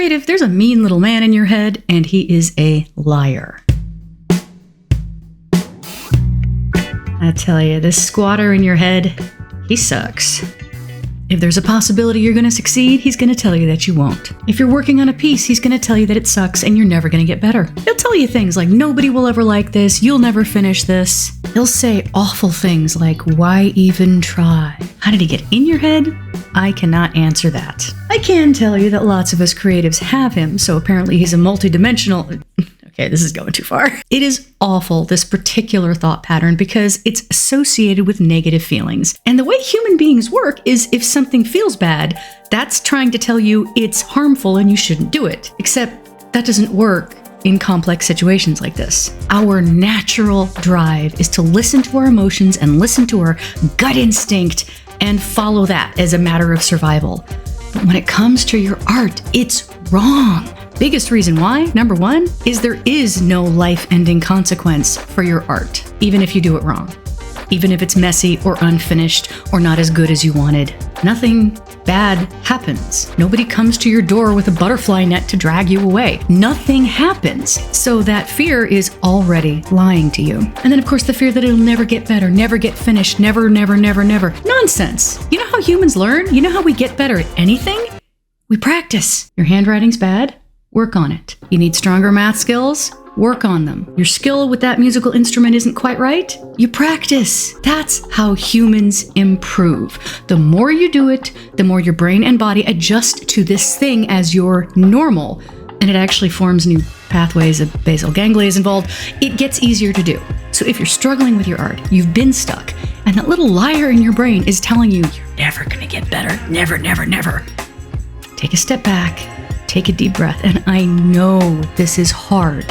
Creative, there's a mean little man in your head, and he is a liar. I tell you, this squatter in your head, he sucks. If there's a possibility you're going to succeed, he's going to tell you that you won't. If you're working on a piece, he's going to tell you that it sucks and you're never going to get better. He'll tell you things like, nobody will ever like this, you'll never finish this. He'll say awful things like, why even try? How did he get in your head? I cannot answer that. I can tell you that lots of us creatives have him, so apparently he's a multidimensional... Okay, this is going too far. It is awful, this particular thought pattern, because it's associated with negative feelings. And the way human beings work is if something feels bad, that's trying to tell you it's harmful and you shouldn't do it. Except that doesn't work in complex situations like this. Our natural drive is to listen to our emotions and listen to our gut instinct and follow that as a matter of survival. But when it comes to your art, it's wrong. Biggest reason why, number one, is there is no life-ending consequence for your art, even if you do it wrong. Even if it's messy or unfinished or not as good as you wanted. Nothing bad happens. Nobody comes to your door with a butterfly net to drag you away. Nothing happens. So that fear is already lying to you. And then of course the fear that it'll never get better, never get finished, never. Nonsense. You know how humans learn? You know how we get better at anything? We practice. Your handwriting's bad? Work on it. You need stronger math skills? Work on them. Your skill with that musical instrument isn't quite right? You practice. That's how humans improve. The more you do it, the more your brain and body adjust to this thing as your normal. And it actually forms new pathways, a basal ganglia is involved. It gets easier to do. So if you're struggling with your art, you've been stuck, and that little liar in your brain is telling you, you're never gonna get better, never. Take a step back. Take a deep breath, and I know this is hard,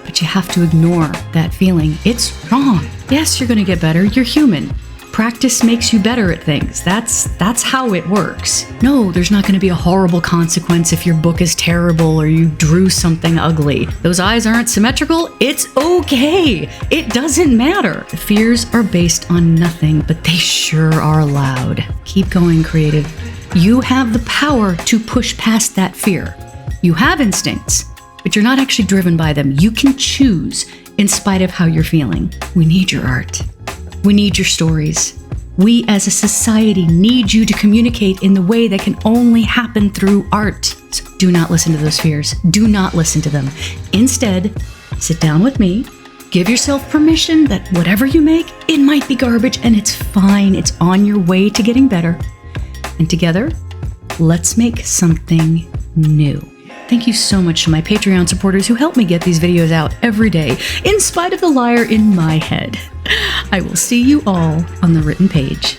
but you have to ignore that feeling. It's wrong. Yes, you're going to get better. You're human. Practice makes you better at things. That's how it works. No, there's not going to be a horrible consequence if your book is terrible or you drew something ugly. Those eyes aren't symmetrical. It's okay. It doesn't matter. The fears are based on nothing, but they sure are loud. Keep going, creative. You have the power to push past that fear. You have instincts, but you're not actually driven by them. You can choose in spite of how you're feeling. We need your art. We need your stories. We as a society need you to communicate in the way that can only happen through art. So do not listen to those fears. Do not listen to them. Instead, sit down with me. Give yourself permission that whatever you make, it might be garbage and it's fine. It's on your way to getting better. And together, let's make something new. Thank you so much to my Patreon supporters who help me get these videos out every day, in spite of the liar in my head. I will see you all on the written page.